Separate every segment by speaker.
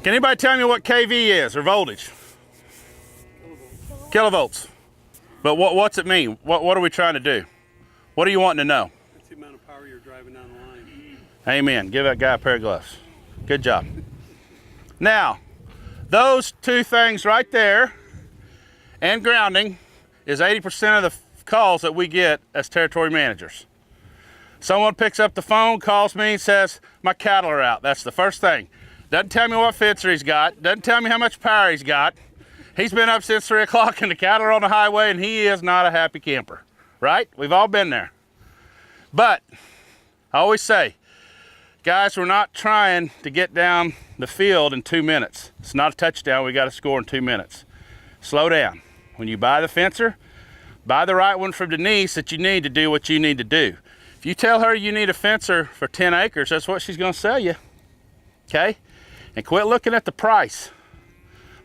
Speaker 1: Can anybody tell me what kV is, or voltage? Kilovolts. But what's it mean? What are we trying to do? What are you wanting to know?
Speaker 2: That's the amount of power you're driving down the line.
Speaker 1: Amen. Give that guy a pair of gloves. Good job. Now, those two things right there and grounding is 80% of the calls that we get as territory managers. Someone picks up the phone, calls me, and says, my cattle are out. That's the first thing. Doesn't tell me what fencer he's got. Doesn't tell me how much power he's got. He's been up since 3 o'clock and the cattle are on the highway and he is not a happy camper, right? We've all been there. But I always say, guys, we're not trying to get down the field in 2 minutes. It's not a touchdown. We got to score in 2 minutes. Slow down. When you buy the fencer, buy the right one from Denise that you need to do what you need to do. If you tell her you need a fencer for 10 acres, that's what she's going to sell you. Okay? And quit looking at the price.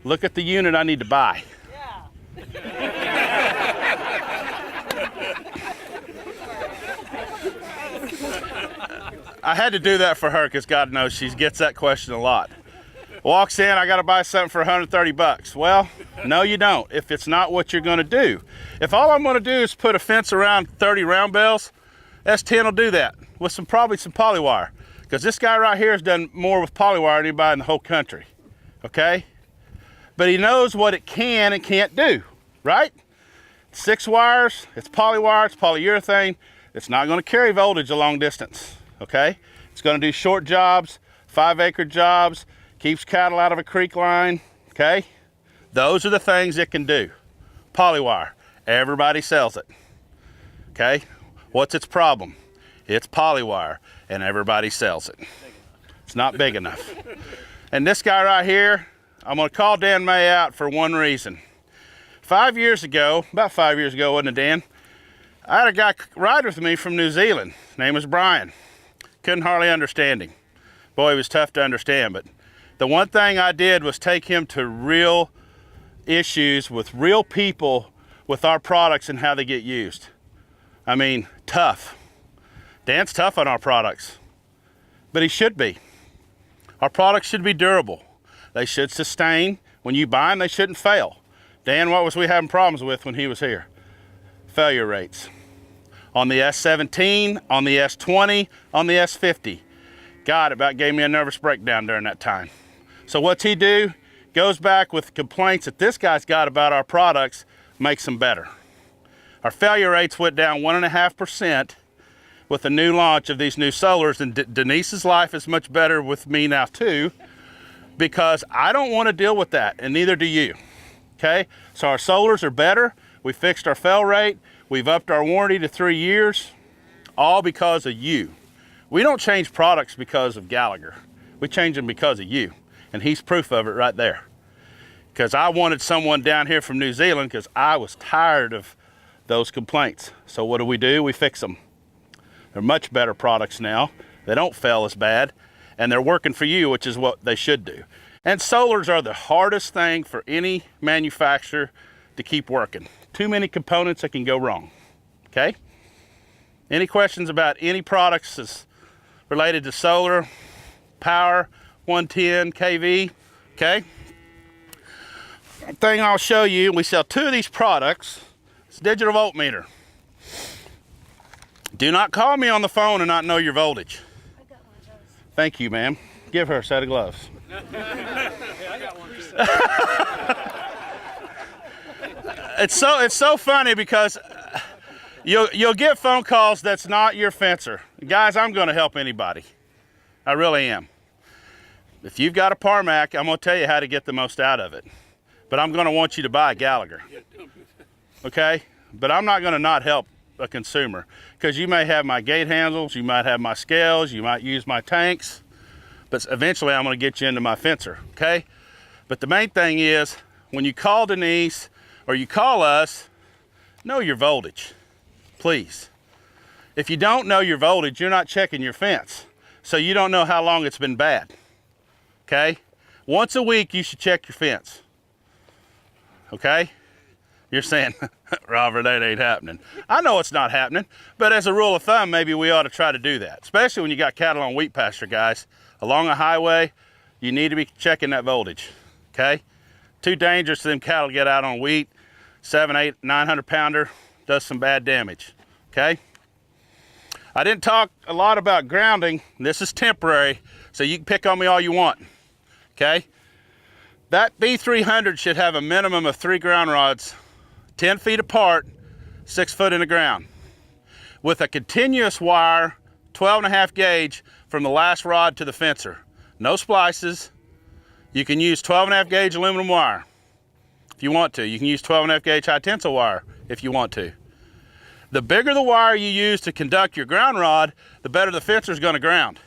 Speaker 1: Look at the unit I need to buy.
Speaker 3: Yeah.
Speaker 1: I had to do that for her because God knows she gets that question a lot. Walks in, I got to buy something for 130 bucks. Well, no you don't, if it's not what you're going to do. If all I'm going to do is put a fence around 30 round bells, S10 will do that with probably some polywire. Because this guy right here has done more with polywire than anybody in the whole country. Okay? But he knows what it can and can't do, right? 6 wires, it's polywire, it's polyurethane. It's not going to carry voltage a long distance. Okay? It's going to do short jobs, 5-acre jobs, keeps cattle out of a creek line. Okay? Those are the things it can do. Polywire. Everybody sells it. Okay? What's its problem? It's polywire, and everybody sells it. It's not big enough. And this guy right here, I'm going to call Dan May out for one reason. 5 years ago, about 5 years ago, wasn't it, Dan? I had a guy ride with me from New Zealand. His name was Brian. Couldn't hardly understand him. Boy, he was tough to understand, but the one thing I did was take him to real issues with real people with our products and how they get used. I mean, tough. Dan's tough on our products, but he should be. Our products should be durable. They should sustain. When you buy them, they shouldn't fail. Dan, what was we having problems with when he was here? Failure rates. On the S17, on the S20, on the S50. God, it about gave me a nervous breakdown during that time. So what's he do? Goes back with complaints that this guy's got about our products, makes them better. Our failure rates went down 1.5% with the new launch of these new solars, and Denise's life is much better with me now too, because I don't want to deal with that, and neither do you. Okay, so our solars are better. We fixed our fail rate. We've upped our warranty to 3 years, all because of you. We don't change products because of Gallagher. We change them because of you, and he's proof of it right there. Because I wanted someone down here from New Zealand because I was tired of those complaints. So what do? We fix them. They're much better products now. They don't fail as bad, and they're working for you, which is what they should do. And solars are the hardest thing for any manufacturer to keep working. Too many components that can go wrong. Okay? Any questions about any products that's related to solar, power, 110 kV? Okay? Thing I'll show you, we sell 2 of these products. It's a digital voltmeter. Do not call me on the phone and not know your voltage.
Speaker 3: I got one of those.
Speaker 1: Thank you, ma'am. Give her a set of gloves.
Speaker 2: Yeah, I got one.
Speaker 1: It's so funny because you'll get phone calls that's not your fencer. Guys, I'm going to help anybody. I really am. If you've got a Parmac, I'm going to tell you how to get the most out of it. But I'm going to want you to buy a Gallagher. Okay? But I'm not going to not help a consumer, because you may have my gate handles, you might have my scales, you might use my tanks, but eventually I'm going to get you into my fencer. Okay? But the main thing is, when you call Denise or you call us, know your voltage, please. If you don't know your voltage, you're not checking your fence, so you don't know how long it's been bad. Okay? Once a week you should check your fence. Okay? You're saying, Robert, that ain't happening. I know it's not happening, but as a rule of thumb, maybe we ought to try to do that, especially when you got cattle on wheat pasture, guys. Along a highway, you need to be checking that voltage, okay? Too dangerous for them cattle to get out on wheat. 7, 8, 900 pounder does some bad damage, okay? I didn't talk a lot about grounding. This is temporary, so you can pick on me all you want, okay? That B300 should have a minimum of 3 ground rods, 10 feet apart, 6 foot in the ground, with a continuous wire, 12.5 gauge from the last rod to the fencer. No splices. You can use 12.5 gauge aluminum wire if you want to. You can use 12.5 gauge high tensile wire if you want to. The bigger the wire you use to conduct your ground rod, the better the fencer is going to ground.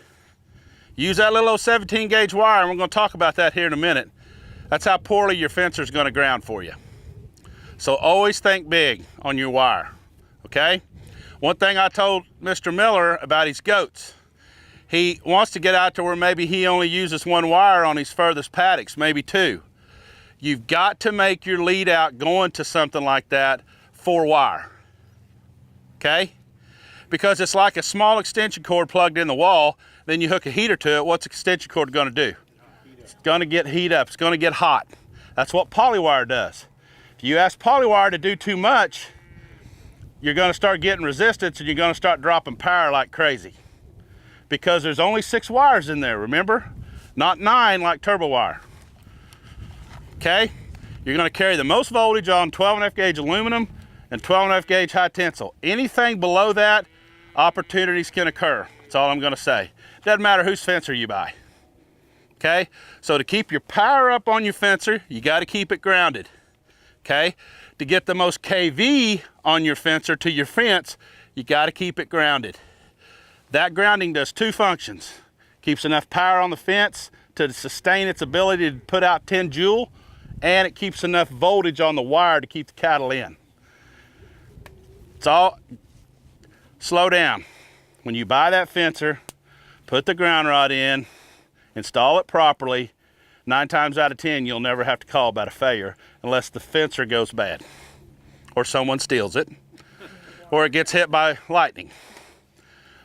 Speaker 1: Use that little old 17 gauge wire, and we're going to talk about that here in a minute. That's how poorly your fencer is going to ground for you. So always think big on your wire, okay? One thing I told Mr. Miller about his goats, he wants to get out to where maybe he only uses 1 wire on his furthest paddocks, maybe 2. You've got to make your lead out going to something like that 4 wire, okay? Because it's like a small extension cord plugged in the wall, then you hook a heater to it. What's the extension cord going to do? It's going to get heat up. It's going to get hot. That's what polywire does. If you ask polywire to do too much, you're going to start getting resistance and you're going to start dropping power like crazy. Because there's only 6 wires in there, remember? Not 9 like turbo wire. Okay? You're going to carry the most voltage on 12.5 gauge aluminum and 12.5 gauge high tensile. Anything below that, opportunities can occur. That's all I'm going to say. Doesn't matter whose fencer you buy. Okay? So to keep your power up on your fencer, you got to keep it grounded. Okay? To get the most kV on your fencer to your fence, you got to keep it grounded. That grounding does 2 functions. Keeps enough power on the fence to sustain its ability to put out 10 joule, and it keeps enough voltage on the wire to keep the cattle in. It's all, slow down. When you buy that fencer, put the ground rod in, install it properly. 9 times out of 10, you'll never have to call about a failure unless the fencer goes bad, or someone steals it, or it gets hit by lightning.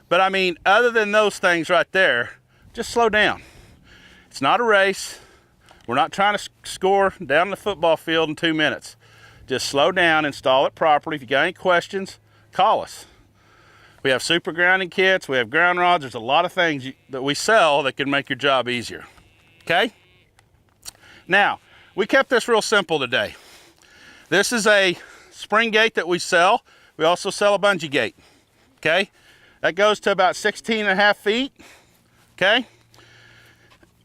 Speaker 1: But I mean, other than those things right there, just slow down. It's not a race. We're not trying to score down the football field in 2 minutes. Just slow down, install it properly. If you got any questions, call us. We have super grounding kits, we have ground rods. There's a lot of things that we sell that can make your job easier, okay? Now, we kept this real simple today. This is a spring gate that we sell. We also sell a Bungie Gate, okay? That goes to about 16.5 feet, okay?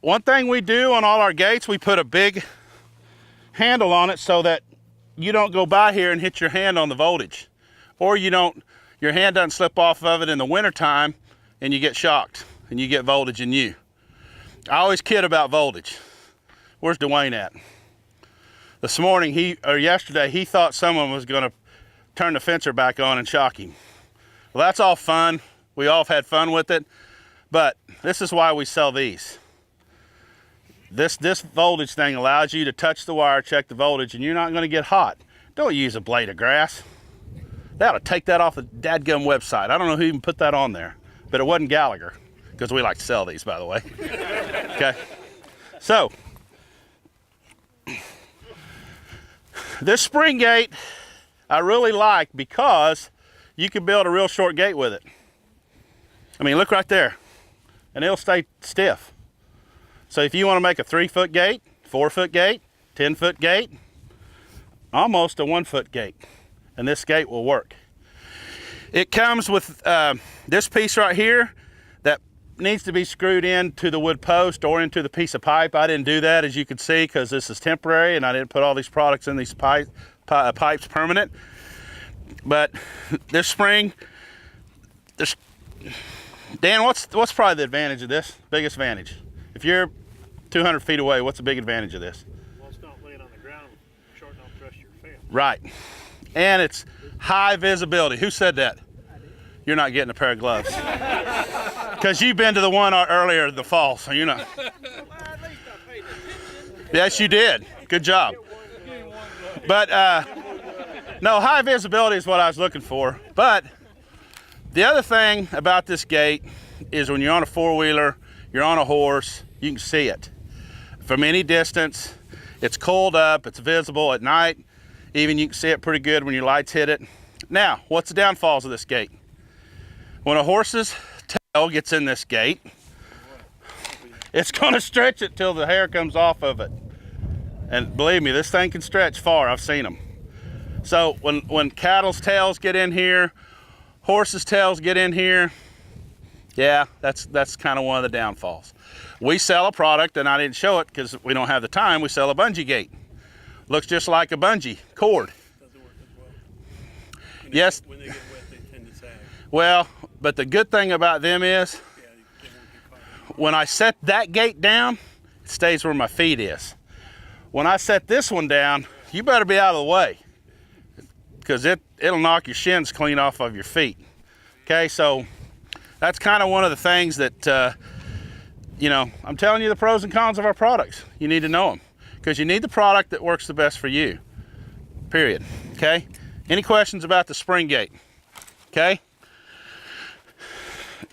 Speaker 1: One thing we do on all our gates, we put a big handle on it so that you don't go by here and hit your hand on the voltage, or your hand doesn't slip off of it in the wintertime and you get shocked and you get voltage in you. I always kid about voltage. Where's Dwayne at? This morning, yesterday, he thought someone was gonna turn the fencer back on and shock him. Well, that's all fun. We all have had fun with it, but this is why we sell these. This voltage thing allows you to touch the wire, check the voltage, and you're not gonna get hot. Don't use a blade of grass. They ought to take that off the dadgum website. I don't know who even put that on there, but it wasn't Gallagher, because we like to sell these, by the way. Okay, so this spring gate I really like because you can build a real short gate with it. I mean, look right there, and it'll stay stiff. So if you want to make a 3-foot gate, 4-foot gate, 10-foot gate, almost a 1-foot gate, and this gate will work. It comes with this piece right here that needs to be screwed into the wood post or into the piece of pipe. I didn't do that, as you can see, because this is temporary and I didn't put all these products in these pipes permanent. But this spring, Dan, what's probably the advantage of this? Biggest advantage? If you're 200 feet away, what's the big advantage of this?
Speaker 2: Well, it's not laying on the ground, shorting off the rest of your fence.
Speaker 1: Right. And it's high visibility. Who said that? You're not getting a pair of gloves. Because you've been to the one earlier in the fall, so you're not. Yes, you did. Good job. But no, high visibility is what I was looking for. But the other thing about this gate is when you're on a four-wheeler, you're on a horse, you can see it. from any distance. It's coiled up, it's visible at night. Even you can see it pretty good when your lights hit it. Now, what's the downfalls of this gate? When a horse's tail gets in this gate, it's gonna stretch it till the hair comes off of it. And believe me, this thing can stretch far, I've seen them. So when cattle's tails get in here, horses' tails get in here, yeah, that's kind of one of the downfalls. We sell a product, and I didn't show it because we don't have the time. We sell a Bungie Gate. Looks just like a bungee cord.
Speaker 2: Doesn't work as well.
Speaker 1: Yes.
Speaker 2: When they get wet, they tend to sag.
Speaker 1: Well, but the good thing about them is,
Speaker 2: Yeah, they won't get caught.
Speaker 1: when I set that gate down, it stays where my feet is. When I set this one down, you better be out of the way, because it'll knock your shins clean off of your feet. Okay, so that's kind of one of the things that, you know, I'm telling you the pros and cons of our products. You need to know them, because you need the product that works the best for you, period. Okay, any questions about the spring gate? Okay,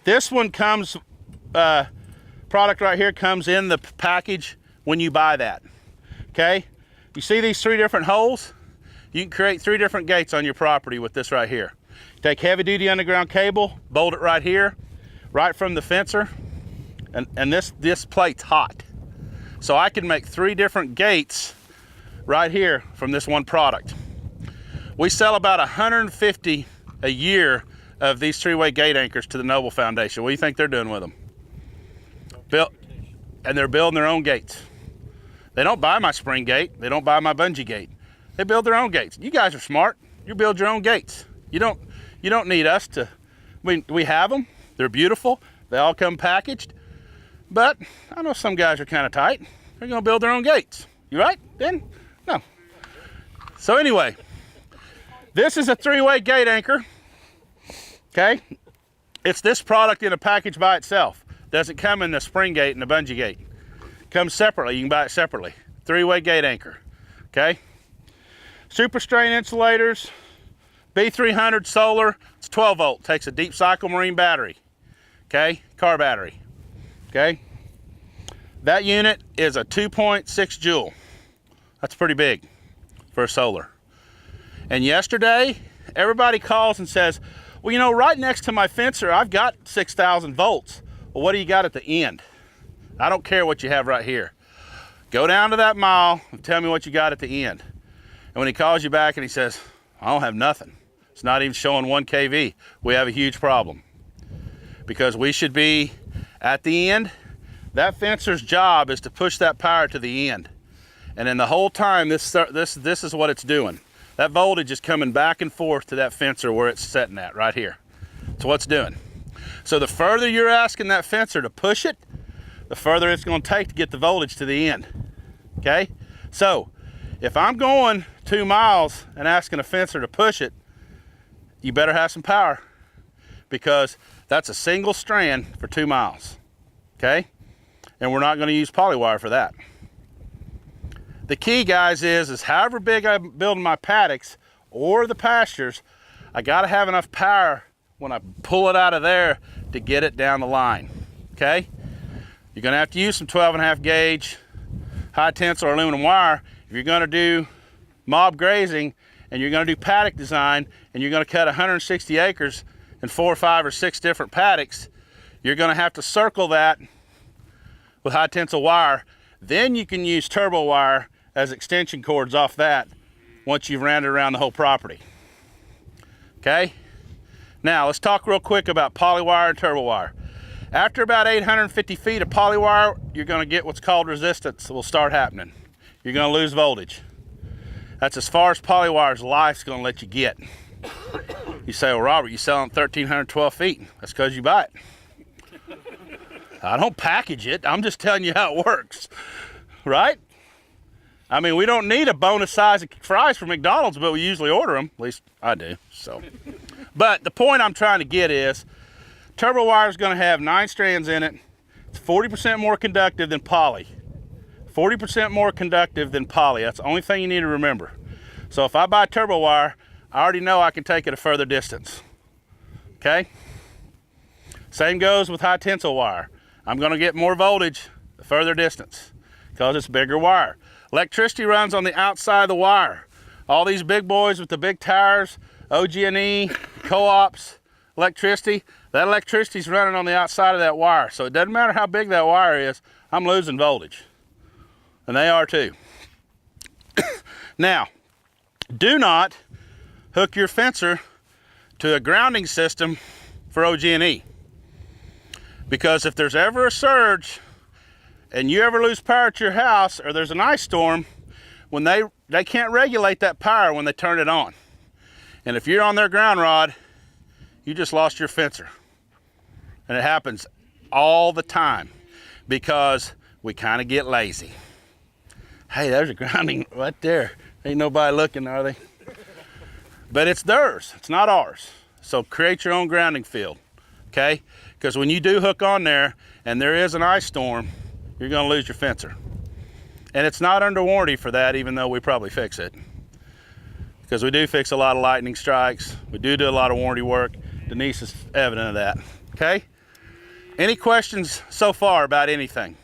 Speaker 1: this one comes, product right here comes in the package when you buy that. Okay, you see these 3 different holes? You can create 3 different gates on your property with this right here. Take heavy duty underground cable, bolt it right here, right from the fencer, and this plate's hot. So I can make 3 different gates right here from this one product. We sell about 150 a year of these 3-way gate anchors to the Noble Foundation. What do you think they're doing with them? And they're building their own gates. They don't buy my spring gate. They don't buy my Bungie Gate. They build their own gates. You guys are smart. You build your own gates. You don't need us to. We have them. They're beautiful. They all come packaged. But I know some guys are kind of tight. They're going to build their own gates. You right, Ben? No. So anyway, this is a 3-way gate anchor. Okay? It's this product in a package by itself. Doesn't come in the spring gate and the Bungie Gate. Comes separately. You can buy it separately. 3-way gate anchor. Okay? Super strain insulators. B300 solar. It's 12 volt. Takes a deep cycle marine battery. Okay? Car battery. Okay? That unit is a 2.6 joule. That's pretty big for a solar. And yesterday, everybody calls and says, well, you know, right next to my fencer, I've got 6,000 volts. Well, what do you got at the end? I don't care what you have right here. Go down to that mile and tell me what you got at the end. And when he calls you back and he says, I don't have nothing. It's not even showing 1 kV. We have a huge problem. Because we should be at the end. That fencer's job is to push that power to the end. And then the whole time, this is what it's doing. That voltage is coming back and forth to that fencer where it's setting at, right here. That's what it's doing. So the further you're asking that fencer to push it, the further it's going to take to get the voltage to the end. Okay? So if I'm going 2 miles and asking a fencer to push it, you better have some power, because that's a single strand for 2 miles. Okay? And we're not going to use polywire for that. The key, guys, is however big I'm building my paddocks or the pastures, I got to have enough power when I pull it out of there to get it down the line. Okay? You're going to have to use some 12.5 gauge high tensile or aluminum wire if you're going to do mob grazing, and you're going to do paddock design, and you're going to cut 160 acres in 4, 5, or 6 different paddocks. You're going to have to circle that with high tensile wire. Then you can use turbo wire as extension cords off that once you've ran it around the whole property. Okay? Now let's talk real quick about polywire and turbo wire. After about 850 feet of polywire, you're going to get what's called resistance will start happening. You're going to lose voltage. That's as far as polywire's life's going to let you get. You say, well, Robert, you sell them 1,312 feet. That's because you buy it. I don't package it. I'm just telling you how it works, right? I mean, we don't need a bonus size of fries from McDonald's, but we usually order them. At least I do. So, but the point I'm trying to get is, turbo wire is going to have 9 strands in it. It's 40% more conductive than poly. 40% more conductive than poly. That's the only thing you need to remember. So if I buy turbo wire, I already know I can take it a further distance. Okay? Same goes with high tensile wire. I'm going to get more voltage a further distance, because it's bigger wire. Electricity runs on the outside of the wire. All these big boys with the big tires, OG&E, co-ops, electricity, that electricity's running on the outside of that wire. So it doesn't matter how big that wire is, I'm losing voltage. And they are too. Now, do not hook your fencer to a grounding system for OG&E. Because if there's ever a surge and you ever lose power at your house or there's an ice storm, when they can't regulate that power when they turn it on. And if you're on their ground rod, you just lost your fencer. And it happens all the time because we kind of get lazy. Hey, there's a grounding right there. Ain't nobody looking, are they? But it's theirs, it's not ours. So create your own grounding field, okay? Because when you do hook on there and there is an ice storm, you're gonna lose your fencer. And it's not under warranty for that, even though we probably fix it. Because we do fix a lot of lightning strikes. We do a lot of warranty work. Denise is evident of that, okay? Any questions so far about anything?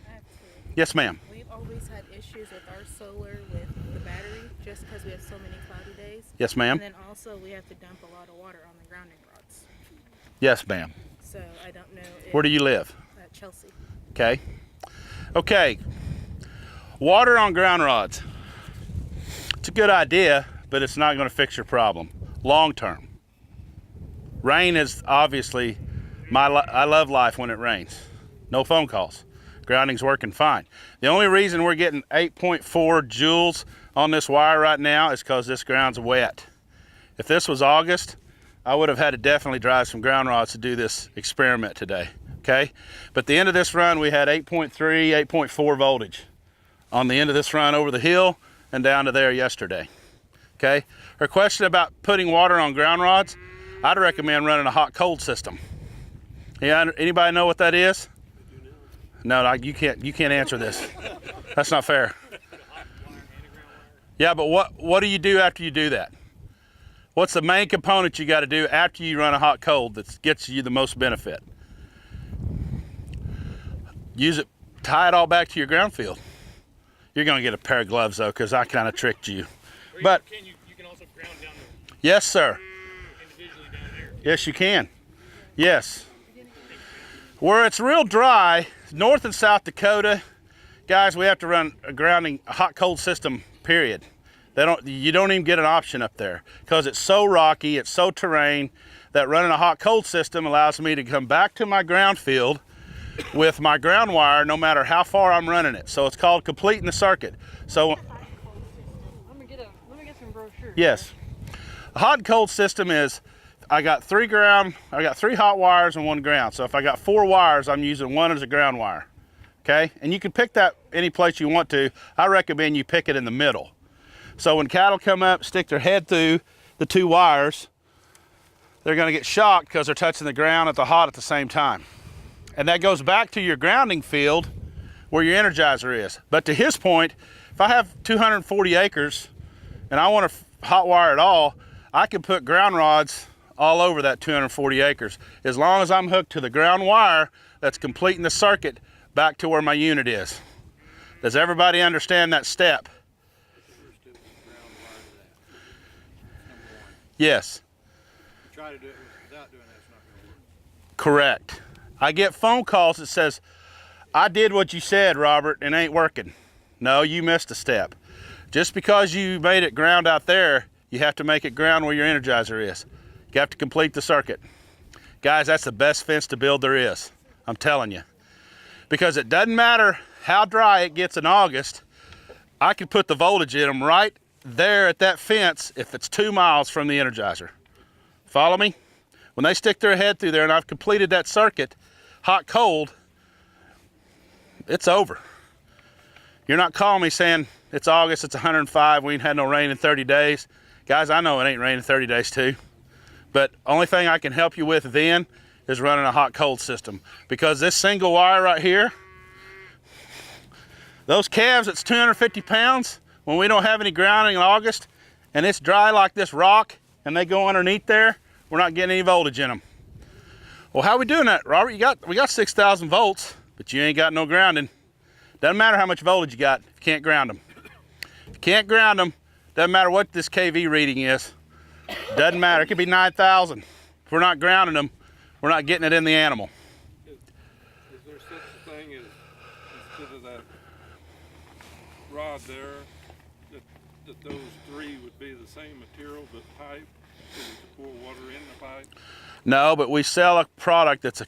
Speaker 3: I have two.
Speaker 1: Yes, ma'am.
Speaker 3: We've always had issues with our solar with the battery just because we have so many cloudy days.
Speaker 1: Yes, ma'am.
Speaker 3: And then also we have to dump a lot of water on the grounding rods.
Speaker 1: Yes, ma'am.
Speaker 3: So I don't know if...
Speaker 1: Where do you live?
Speaker 3: At Chelsea.
Speaker 1: Okay. Okay. Water on ground rods. It's a good idea, but it's not going to fix your problem long term. Rain is obviously I love life when it rains. No phone calls. Grounding's working fine. The only reason we're getting 8.4 joules on this wire right now is because this ground's wet. If this was August, I would have had to definitely drive some ground rods to do this experiment today, okay? But at the end of this run, we had 8.3, 8.4 voltage on the end of this run over the hill and down to there yesterday, okay? Her question about putting water on ground rods, I'd recommend running a hot-cold system. Yeah, anybody know what that is? No, you can't answer this. That's not fair. Yeah, but what do you do after you do that? What's the main component you got to do after you run a hot cold that gets you the most benefit? Use it, tie it all back to your ground field. You're going to get a pair of gloves though, because I kind of tricked you. But
Speaker 2: you can also ground down
Speaker 1: yes, sir.
Speaker 2: individually down there.
Speaker 1: Yes, you can. Yes. Where it's real dry, North and South Dakota, guys, we have to run a hot cold system, period. You don't even get an option up there because it's so rocky, it's so terrain that running a hot cold system allows me to come back to my ground field with my ground wire no matter how far I'm running it. So it's called completing the circuit. So
Speaker 3: Let me get some brochures.
Speaker 1: yes, a hot and cold system is I got three hot wires and one ground. So if I got 4 wires, I'm using one as a ground wire. Okay, and you can pick that any place you want to. I recommend you pick it in the middle. So when cattle come up, stick their head through the 2 wires, they're gonna get shocked because they're touching the ground at the hot at the same time. And that goes back to your grounding field where your energizer is. But to his point, if I have 240 acres and I want to hot wire it all, I can put ground rods all over that 240 acres. As long as I'm hooked to the ground wire that's completing the circuit back to where my unit is. Does everybody understand that step? Yes.
Speaker 4: Try to do it without doing that, it's not going to work.
Speaker 1: Correct. I get phone calls that says, I did what you said, Robert, and it ain't working. No, you missed a step. Just because you made it ground out there, you have to make it ground where your energizer is. You have to complete the circuit. Guys, that's the best fence to build there is. I'm telling you. Because it doesn't matter how dry it gets in August, I can put the voltage in them right there at that fence if it's 2 miles from the energizer. Follow me? When they stick their head through there and I've completed that circuit, hot, cold, it's over. You're not calling me saying it's August, it's 105, we ain't had no rain in 30 days. Guys, I know it ain't raining 30 days too. But only thing I can help you with then is running a hot cold system. Because this single wire right here, those calves that's 250 pounds, when we don't have any grounding in August and it's dry like this rock and they go underneath there, we're not getting any voltage in them. Well, how are we doing that, Robert? We got 6,000 volts, but you ain't got no grounding. Doesn't matter how much voltage you got if you can't ground them. If you can't ground them, doesn't matter what this KV reading is. Doesn't matter. It could be 9,000. If we're not grounding them, we're not getting it in the animal.
Speaker 5: Is there such a thing as, instead of that rod there, that those three would be the same material but pipe, so we could pour water in the pipe?
Speaker 1: No, but we sell a product that's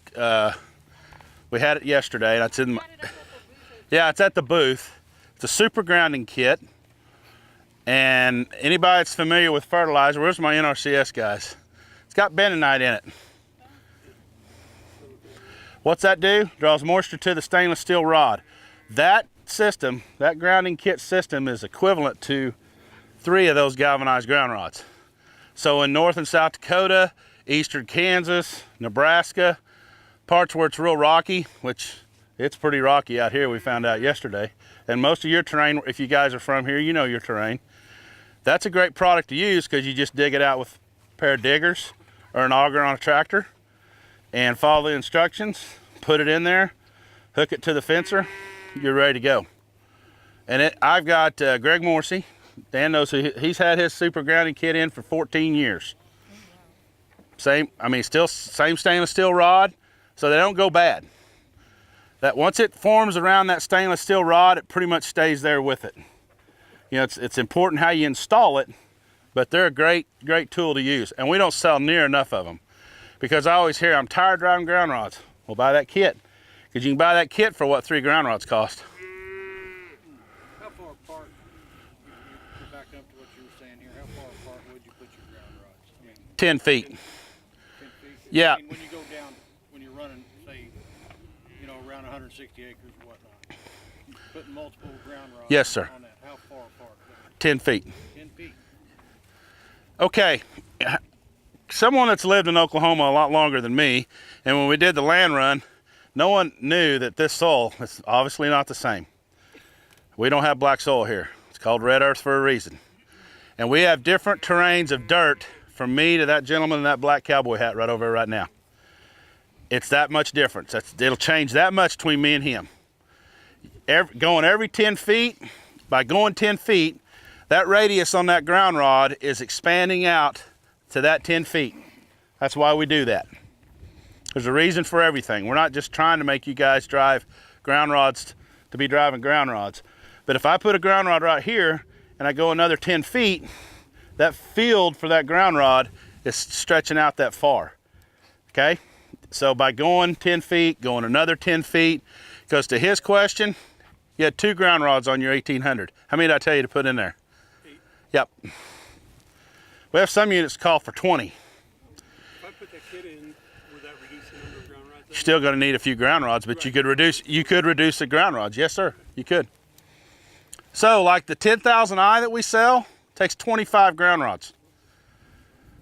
Speaker 1: we had it yesterday, and it's in my, yeah, it's at the booth. It's a super grounding kit. And anybody that's familiar with fertilizer, where's my NRCS guys? It's got bentonite in it. What's that do? Draws moisture to the stainless steel rod. That system, that grounding kit system, is equivalent to 3 of those galvanized ground rods. So in North and South Dakota, eastern Kansas, Nebraska, parts where it's real rocky, which it's pretty rocky out here, we found out yesterday. And most of your terrain, if you guys are from here, you know your terrain. That's a great product to use because you just dig it out with a pair of diggers or an auger on a tractor and follow the instructions, put it in there, hook it to the fencer, you're ready to go. And I've got Greg Morsey. Dan knows he's had his super grounding kit in for 14 years. Same stainless steel rod, so they don't go bad. That once it forms around that stainless steel rod, it pretty much stays there with it. You know, it's important how you install it, but they're a great tool to use. And we don't sell near enough of them because I always hear, I'm tired of driving ground rods. Well, buy that kit, because you can buy that kit for what 3 ground rods cost.
Speaker 4: How far apart, you're backing up to what you were saying here, how far apart would you put your ground rods? I mean,
Speaker 1: 10 feet.
Speaker 4: 10 feet?
Speaker 1: Yeah.
Speaker 4: I mean, when you go down, when you're running, say, you know, around 160 acres or whatnot, putting multiple ground rods
Speaker 1: Yes, sir.
Speaker 4: on that, how far apart?
Speaker 1: 10 feet.
Speaker 4: 10 feet.
Speaker 1: Okay, someone that's lived in Oklahoma a lot longer than me, and when we did the land run, no one knew that this soil is obviously not the same. We don't have black soil here. It's called red earth for a reason. And we have different terrains of dirt from me to that gentleman in that black cowboy hat right over there right now. It's that much difference. It'll change that much between me and him. Going every 10 feet, by going 10 feet, that radius on that ground rod is expanding out to that 10 feet. That's why we do that. There's a reason for everything. We're not just trying to make you guys drive ground rods to be driving ground rods. But if I put a ground rod right here and I go another 10 feet, that field for that ground rod is stretching out that far. Okay? So by going 10 feet, going another 10 feet, because to his question, you had 2 ground rods on your 1800. How many did I tell you to put in there?
Speaker 5: 8.
Speaker 1: Yep. We have some units call for 20.
Speaker 5: If I put that kit in, would that reduce the number of ground rods?
Speaker 1: You're still going to need a few ground rods, but you could reduce the ground rods. Yes, sir. You could. So, like the 10,000i that we sell takes 25 ground rods.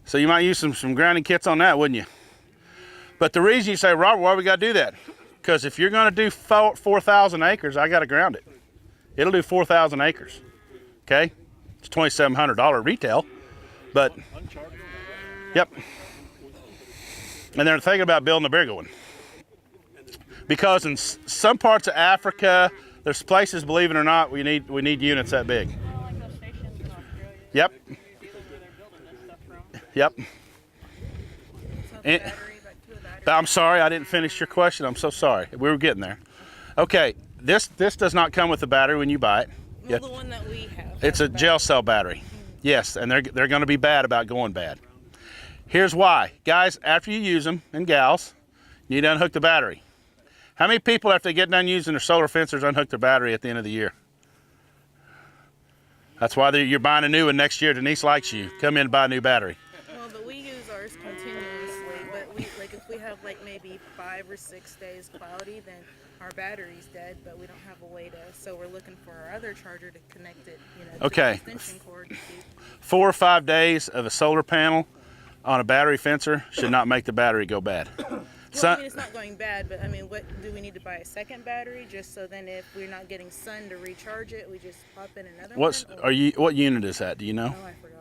Speaker 1: So you might use some grounding kits on that, wouldn't you? But the reason you say, Robert, why we got to do that? Because if you're going to do 4,000 acres, I got to ground it. It'll do 4,000 acres. Okay? It's $2,700 retail, but yep. And they're thinking about building a bigger one. Because in some parts of Africa, there's places, believe it or not, we need units that big.
Speaker 3: Like those stations in Australia.
Speaker 1: Yep.
Speaker 3: Where they're building this stuff from.
Speaker 1: Yep.
Speaker 3: So
Speaker 1: And-
Speaker 3: back to a battery.
Speaker 1: I'm sorry, I didn't finish your question. I'm so sorry. We were getting there. Okay, this does not come with the battery when you buy it.
Speaker 3: Well,
Speaker 1: Yep.
Speaker 3: the one that we have.
Speaker 1: It's a gel cell battery. Yes, and they're going to be bad about going bad. Here's why. Guys, after you use them, and gals, you need to unhook the battery. How many people, after they get done using their solar fencers, unhook their battery at the end of the year? That's why you're buying a new one next year. Denise likes you. Come in and buy a new battery.
Speaker 3: Well, but we use ours continuously. But if we have like maybe 5 or 6 days cloudy, then our battery's dead. But we don't have a way to. So we're looking for our other charger to connect it. To
Speaker 1: Okay.
Speaker 3: the extension cord. To keep.
Speaker 1: 4 or 5 days of a solar panel on a battery fencer should not make the battery go bad.
Speaker 3: Well, I mean, it's not going bad, but I mean, what do we need to buy a second battery just so then if we're not getting sun to recharge it, we just pop in another one?
Speaker 1: What unit is that? Do you know?
Speaker 3: Oh, I forgot.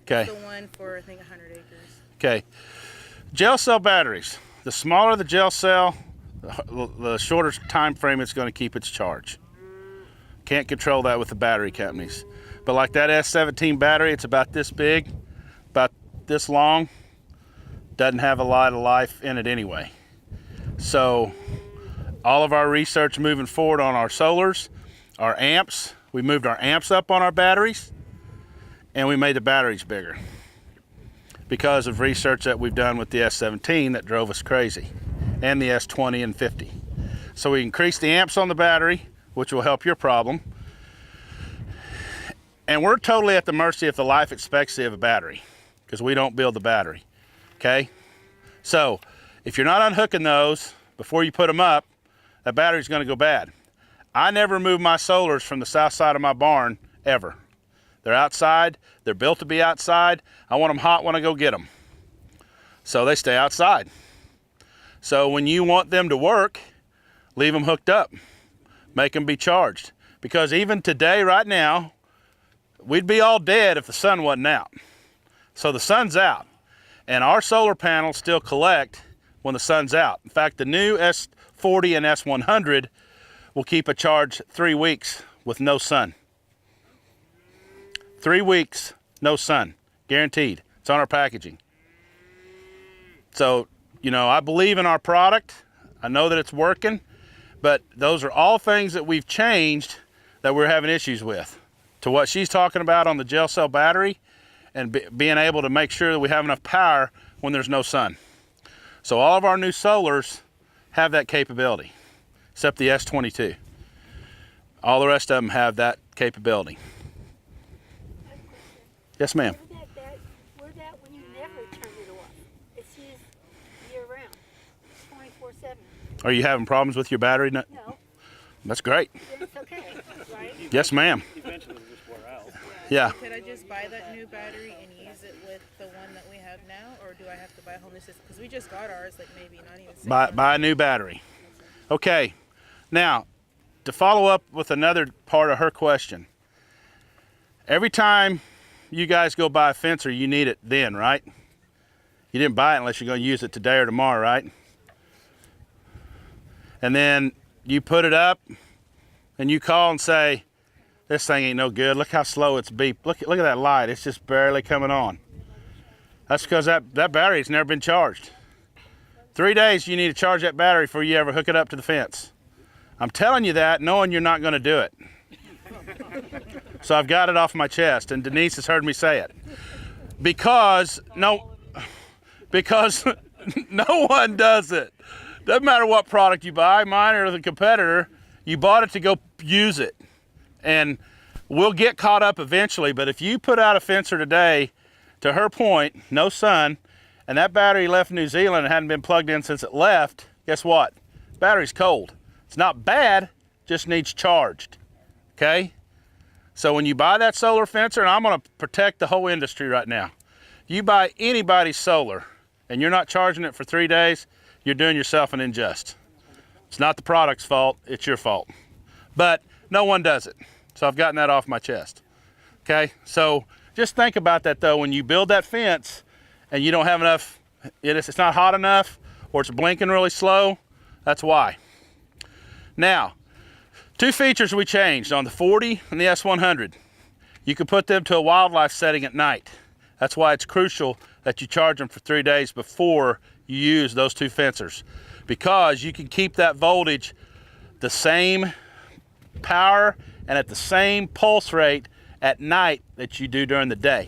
Speaker 1: Okay.
Speaker 3: It's the one for I think 100 acres.
Speaker 1: Okay. Gel cell batteries. The smaller the gel cell, the shorter time frame it's going to keep its charge. Can't control that with the battery companies. But like that S17 battery, it's about this big, about this long, doesn't have a lot of life in it anyway. So all of our research moving forward on our solars, our amps, we moved our amps up on our batteries, and we made the batteries bigger because of research that we've done with the S17 that drove us crazy, and the S20 and 50. So we increased the amps on the battery, which will help your problem. And we're totally at the mercy of the life expectancy of a battery because we don't build the battery, okay? So if you're not unhooking those before you put them up, that battery's gonna go bad. I never move my solars from the south side of my barn, ever. They're outside, they're built to be outside. I want them hot when I go get them. So they stay outside. So when you want them to work, leave them hooked up. Make them be charged. Because even today, right now, we'd be all dead if the sun wasn't out. So the sun's out. And our solar panels still collect when the sun's out. In fact, the new S40 and S100 will keep a charge 3 weeks with no sun. 3 weeks, no sun, guaranteed. It's on our packaging. So, you know, I believe in our product. I know that it's working, but those are all things that we've changed that we're having issues with. To what she's talking about on the gel cell battery and being able to make sure that we have enough power when there's no sun. So all of our new solars have that capability, except the S22. All the rest of them have that capability. Yes, ma'am.
Speaker 6: Where's that when you never turn it off? It's used year round, 24/7.
Speaker 1: Are you having problems with your battery?
Speaker 6: No,
Speaker 1: That's great.
Speaker 6: then it's okay, right?
Speaker 1: Yes, ma'am.
Speaker 4: Eventually it'll just wear out.
Speaker 1: Yeah.
Speaker 3: Could I just buy that new battery and use it with the one that we have now, or do I have to buy a whole new system? Because we just got ours, like maybe not even 6 months.
Speaker 1: Buy a new battery. Okay. Now, to follow up with another part of her question. Every time you guys go buy a fencer, you need it then, right? You didn't buy it unless you're going to use it today or tomorrow, right? And then you put it up and you call and say, this thing ain't no good. Look how slow it's beep. Look at that light. It's just barely coming on. That's because that battery's never been charged. 3 days you need to charge that battery before you ever hook it up to the fence. I'm telling you that knowing you're not going to do it. So I've got it off my chest, and Denise has heard me say it. Because no one does it. Doesn't matter what product you buy, mine or the competitor, you bought it to go use it. And we'll get caught up eventually, but if you put out a fencer today, to her point, no sun, and that battery left New Zealand and hadn't been plugged in since it left, guess what? Battery's cold. It's not bad, just needs charged, okay? So when you buy that solar fencer, and I'm gonna protect the whole industry right now, you buy anybody's solar and you're not charging it for 3 days, you're doing yourself an injustice. It's not the product's fault, it's your fault. But no one does it. So I've gotten that off my chest, okay? So just think about that though, when you build that fence and you don't have enough, it's not hot enough, or it's blinking really slow, that's why. Now, 2 features we changed on the 40 and the S100. You can put them to a wildlife setting at night. That's why it's crucial that you charge them for 3 days before you use those 2 fencers, because you can keep that voltage the same power and at the same pulse rate at night that you do during the day.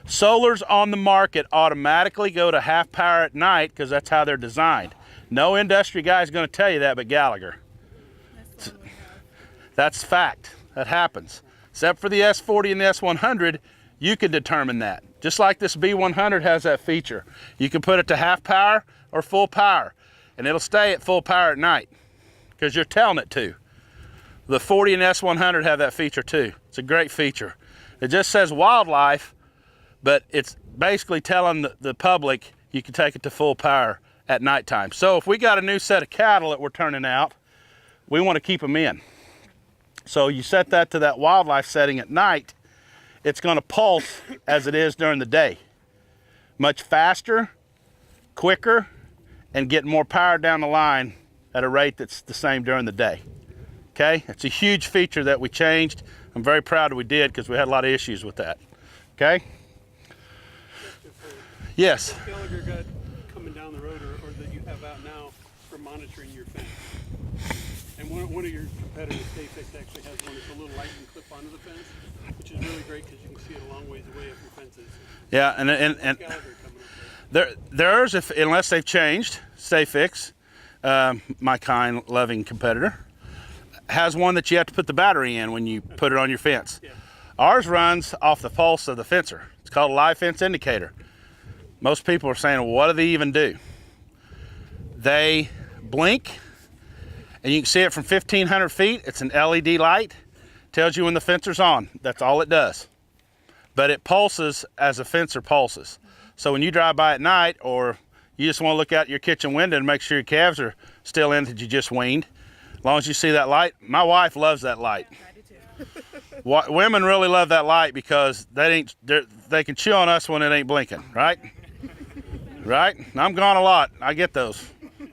Speaker 1: Solars on the market automatically go to half power at night because that's how they're designed. No industry guy is going to tell you that but Gallagher. That's fact. That happens. Except for the S40 and the S100, you can determine that. Just like this B100 has that feature. You can put it to half power or full power, and it'll stay at full power at night because you're telling it to. The 40 and S100 have that feature too. It's a great feature. It just says wildlife, but it's basically telling the public you can take it to full power at nighttime. So if we got a new set of cattle that we're turning out, we want to keep them in. So you set that to that wildlife setting at night, it's going to pulse as it is during the day. Much faster, quicker, and get more power down the line at a rate that's the same during the day. Okay, it's a huge feature that we changed. I'm very proud that we did because we had a lot of issues with that. Okay? Yes.
Speaker 7: Gallagher got coming down the road or that you have out now for monitoring your fence. And one of your competitors, SafeX, actually has one that's a little light and clip onto the fence, which is really great because you can see it a long ways away if your fence is.
Speaker 1: Yeah, and
Speaker 7: Gallagher coming up with.
Speaker 1: theirs, unless they've changed, SafeX, my kind, loving competitor, has one that you have to put the battery in when you put it on your fence.
Speaker 7: Yeah.
Speaker 1: Ours runs off the pulse of the fencer. It's called a live fence indicator. Most people are saying, well, what do they even do? They blink, and you can see it from 1,500 feet. It's an LED light. Tells you when the fencer's on. That's all it does. But it pulses as a fencer pulses. So when you drive by at night, or you just want to look out your kitchen window and make sure your calves are still in that you just weaned, as long as you see that light. My wife loves that light.
Speaker 3: I do too.
Speaker 1: Women really love that light because they can chew on us when it ain't blinking, right? Right? I'm gone a lot. I get those.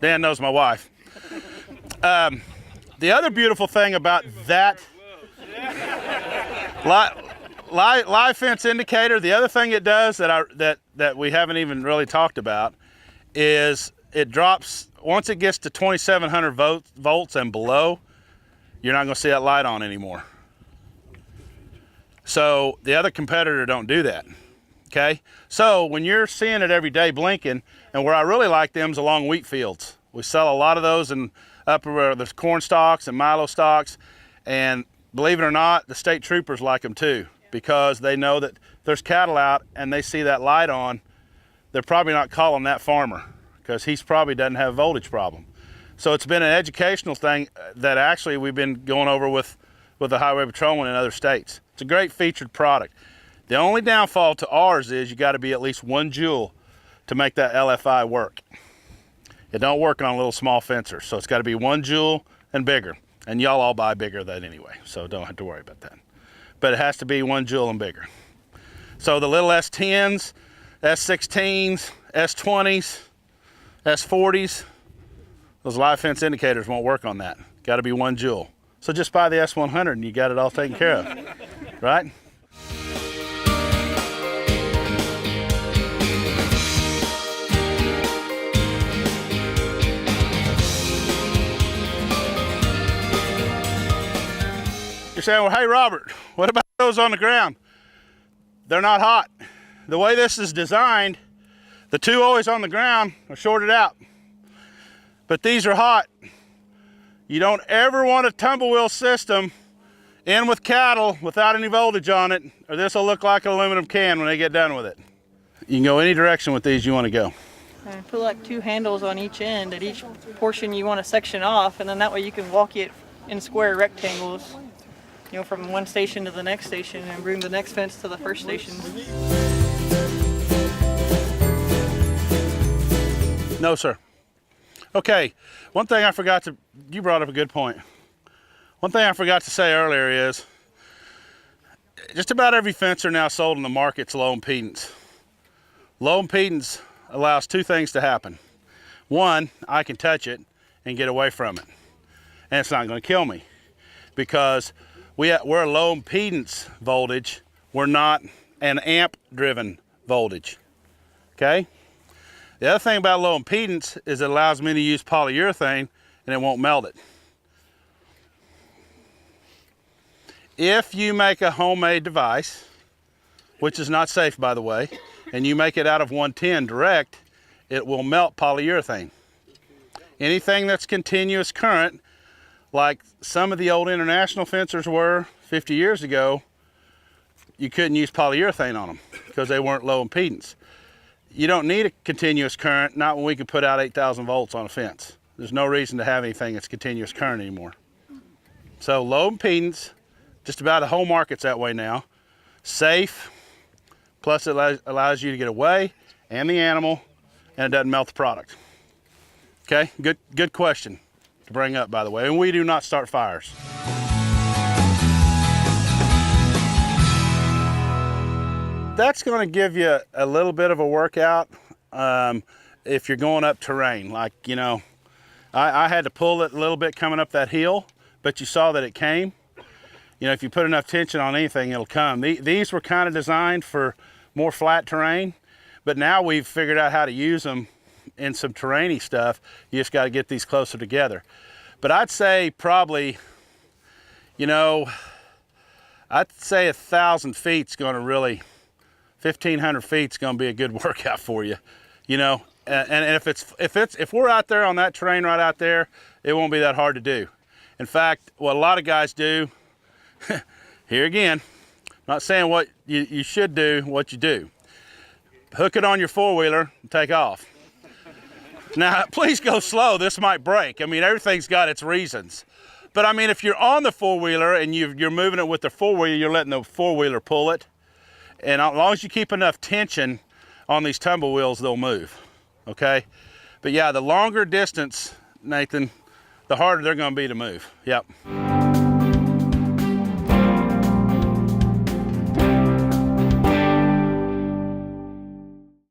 Speaker 1: Dan knows my wife. The other beautiful thing about that live fence indicator, the other thing it does that we haven't even really talked about is it drops, once it gets to 2,700 volts and below, you're not going to see that light on anymore. So the other competitor don't do that. Okay, so when you're seeing it every day blinking, and where I really like them is along wheat fields. We sell a lot of those in up where there's corn stalks and milo stalks, and believe it or not, the state troopers like them too, because they know that there's cattle out and they see that light on, they're probably not calling that farmer because he's probably doesn't have a voltage problem. So it's been an educational thing that actually we've been going over with the highway patrolman in other states. It's a great featured product. The only downfall to ours is you got to be at least 1 joule to make that LFI work. It don't work on a little small fencer, so it's got to be 1 joule and bigger. And y'all all buy bigger than anyway, so don't have to worry about that. But it has to be 1 joule and bigger. So the little S10s, S16s, S20s, S40s, those live fence indicators won't work on that. Got to be 1 joule. So just buy the S100 and you got it all taken care of, right? You're saying, well, hey, Robert, what about those on the ground? They're not hot. The way this is designed, the two always on the ground are shorted out. But these are hot. You don't ever want a tumble wheel system in with cattle without any voltage on it, or this will look like an aluminum can when they get done with it. You can go any direction with these you want to go.
Speaker 8: And put like 2 handles on each end at each portion you want to section off, and then that way you can walk it in square rectangles, you know, from one station to the next station and bring the next fence to the first station.
Speaker 1: No, sir. Okay, one thing I forgot to, you brought up a good point. One thing I forgot to say earlier is just about every fencer now sold in the market's low impedance. Low impedance allows 2 things to happen. One, I can touch it and get away from it. And it's not going to kill me because we're a low impedance voltage. We're not an amp driven voltage. Okay? The other thing about low impedance is it allows me to use polyurethane and it won't melt it. If you make a homemade device, which is not safe by the way, and you make it out of 110 direct, it will melt polyurethane. Anything that's continuous current, like some of the old international fencers were 50 years ago, you couldn't use polyurethane on them because they weren't low impedance. You don't need a continuous current, not when we can put out 8,000 volts on a fence. There's no reason to have anything that's continuous current anymore. So low impedance, just about the whole market's that way now. Safe, plus it allows you to get away and the animal, and it doesn't melt the product. Okay, good question to bring up, by the way. And we do not start fires. That's going to give you a little bit of a workout if you're going up terrain. Like, you know, I had to pull it a little bit coming up that hill but you saw that it came. You know, if you put enough tension on anything, it'll come. These were kind of designed for more flat terrain, but now we've figured out how to use them in some terrainy stuff. You just got to get these closer together. But I'd say probably, you know, I'd say 1,000 feet's going to really, 1,500 feet's going to be a good workout for you, you know. And if we're out there on that terrain right out there, it won't be that hard to do. In fact, what a lot of guys do, here again, not saying what you should do, what you do. Hook it on your four-wheeler and take off. Now, please go slow. This might break. I mean, everything's got its reasons. But I mean, if you're on the four-wheeler and you're moving it with the four-wheeler, you're letting the four-wheeler pull it. And as long as you keep enough tension on these tumble wheels, they'll move, okay? But yeah, the longer distance, Nathan, the harder they're gonna be to move. Yep.